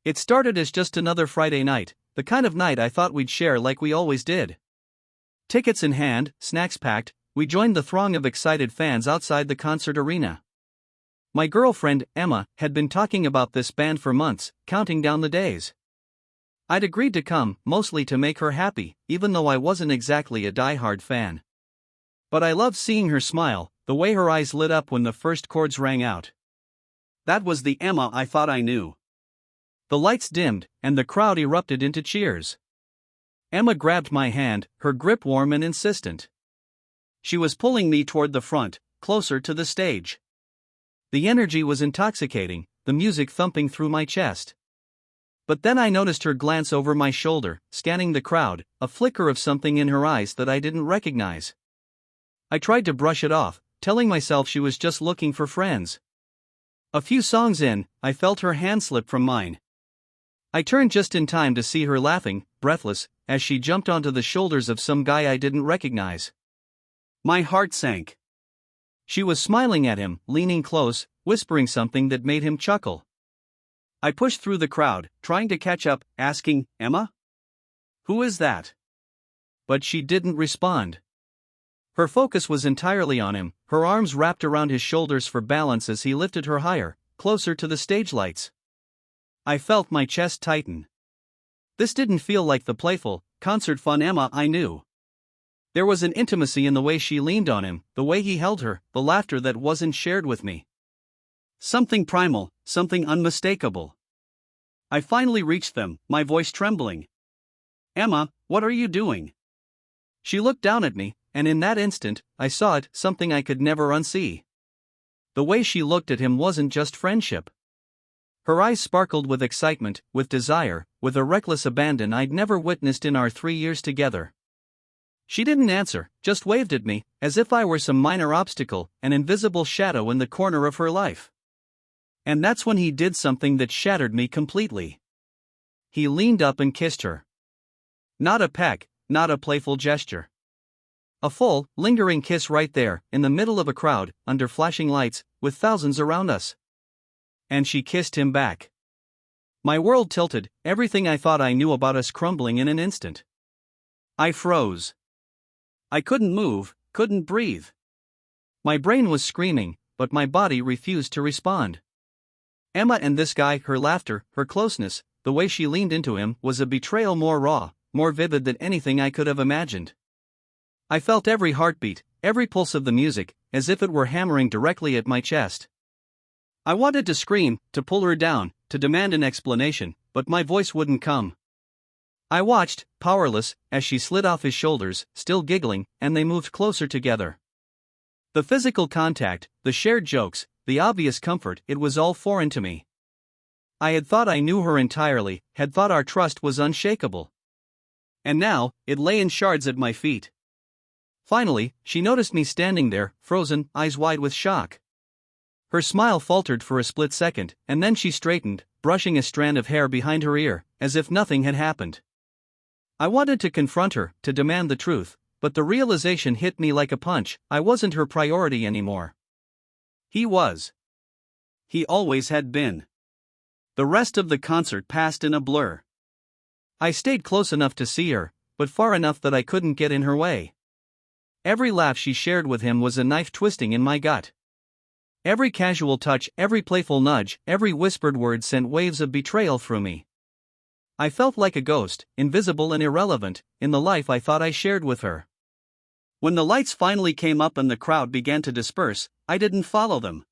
It started as just another Friday night, the kind of night I thought we'd share like we always did. Tickets in hand, snacks packed, we joined the throng of excited fans outside the concert arena. My girlfriend, Emma, had been talking about this band for months, counting down the days. I'd agreed to come, mostly to make her happy, even though I wasn't exactly a die-hard fan. But I loved seeing her smile, the way her eyes lit up when the first chords rang out. That was the Emma I thought I knew. The lights dimmed, and the crowd erupted into cheers. Emma grabbed my hand, her grip warm and insistent. She was pulling me toward the front, closer to the stage. The energy was intoxicating, the music thumping through my chest. But then I noticed her glance over my shoulder, scanning the crowd, a flicker of something in her eyes that I didn't recognize. I tried to brush it off, telling myself she was just looking for friends. A few songs in, I felt her hand slip from mine. I turned just in time to see her laughing, breathless, as she jumped onto the shoulders of some guy I didn't recognize. My heart sank. She was smiling at him, leaning close, whispering something that made him chuckle. I pushed through the crowd, trying to catch up, asking, "Emma? Who is that?" But she didn't respond. Her focus was entirely on him, her arms wrapped around his shoulders for balance as he lifted her higher, closer to the stage lights. I felt my chest tighten. This didn't feel like the playful, concert fun Emma I knew. There was an intimacy in the way she leaned on him, the way he held her, the laughter that wasn't shared with me. Something primal, something unmistakable. I finally reached them, my voice trembling. "Emma, what are you doing?" She looked down at me, and in that instant, I saw it, something I could never unsee. The way she looked at him wasn't just friendship. Her eyes sparkled with excitement, with desire, with a reckless abandon I'd never witnessed in our 3 years together. She didn't answer, just waved at me, as if I were some minor obstacle, an invisible shadow in the corner of her life. And that's when he did something that shattered me completely. He leaned up and kissed her. Not a peck, not a playful gesture. A full, lingering kiss right there, in the middle of a crowd, under flashing lights, with thousands around us. And she kissed him back. My world tilted, everything I thought I knew about us crumbling in an instant. I froze. I couldn't move, couldn't breathe. My brain was screaming, but my body refused to respond. Emma and this guy, her laughter, her closeness, the way she leaned into him, was a betrayal more raw, more vivid than anything I could have imagined. I felt every heartbeat, every pulse of the music, as if it were hammering directly at my chest. I wanted to scream, to pull her down, to demand an explanation, but my voice wouldn't come. I watched, powerless, as she slid off his shoulders, still giggling, and they moved closer together. The physical contact, the shared jokes, the obvious comfort, it was all foreign to me. I had thought I knew her entirely, had thought our trust was unshakable. And now, it lay in shards at my feet. Finally, she noticed me standing there, frozen, eyes wide with shock. Her smile faltered for a split second, and then she straightened, brushing a strand of hair behind her ear, as if nothing had happened. I wanted to confront her, to demand the truth, but the realization hit me like a punch. I wasn't her priority anymore. He was. He always had been. The rest of the concert passed in a blur. I stayed close enough to see her, but far enough that I couldn't get in her way. Every laugh she shared with him was a knife twisting in my gut. Every casual touch, every playful nudge, every whispered word sent waves of betrayal through me. I felt like a ghost, invisible and irrelevant, in the life I thought I shared with her. When the lights finally came up and the crowd began to disperse, I didn't follow them.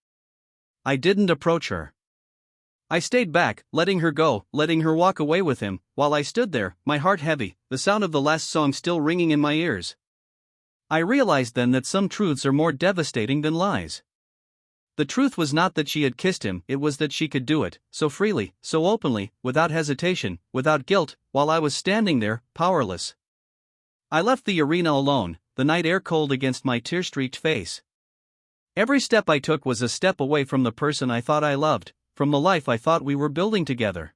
I didn't approach her. I stayed back, letting her go, letting her walk away with him, while I stood there, my heart heavy, the sound of the last song still ringing in my ears. I realized then that some truths are more devastating than lies. The truth was not that she had kissed him, it was that she could do it, so freely, so openly, without hesitation, without guilt, while I was standing there, powerless. I left the arena alone, the night air cold against my tear-streaked face. Every step I took was a step away from the person I thought I loved, from the life I thought we were building together.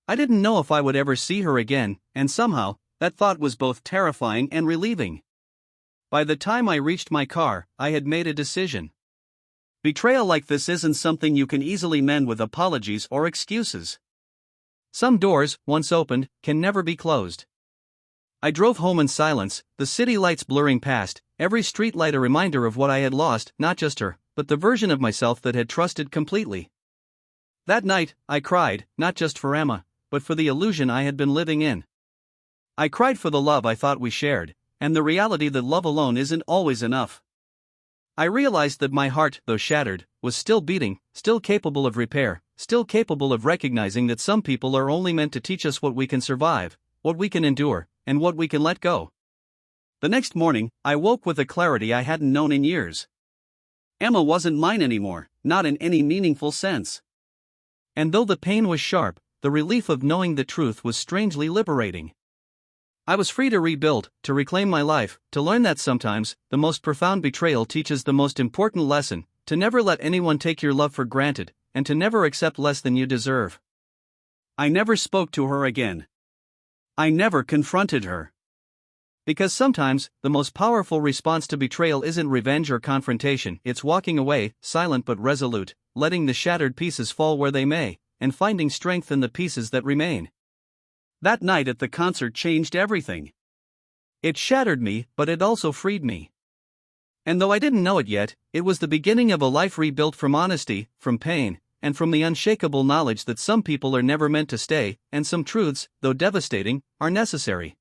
I didn't know if I would ever see her again, and somehow, that thought was both terrifying and relieving. By the time I reached my car, I had made a decision. Betrayal like this isn't something you can easily mend with apologies or excuses. Some doors, once opened, can never be closed. I drove home in silence, the city lights blurring past, every street light a reminder of what I had lost, not just her, but the version of myself that had trusted completely. That night, I cried, not just for Emma, but for the illusion I had been living in. I cried for the love I thought we shared, and the reality that love alone isn't always enough. I realized that my heart, though shattered, was still beating, still capable of repair, still capable of recognizing that some people are only meant to teach us what we can survive, what we can endure, and what we can let go. The next morning, I woke with a clarity I hadn't known in years. Emma wasn't mine anymore, not in any meaningful sense. And though the pain was sharp, the relief of knowing the truth was strangely liberating. I was free to rebuild, to reclaim my life, to learn that sometimes, the most profound betrayal teaches the most important lesson, to never let anyone take your love for granted, and to never accept less than you deserve. I never spoke to her again. I never confronted her. Because sometimes, the most powerful response to betrayal isn't revenge or confrontation, it's walking away, silent but resolute, letting the shattered pieces fall where they may, and finding strength in the pieces that remain. That night at the concert changed everything. It shattered me, but it also freed me. And though I didn't know it yet, it was the beginning of a life rebuilt from honesty, from pain, and from the unshakable knowledge that some people are never meant to stay, and some truths, though devastating, are necessary.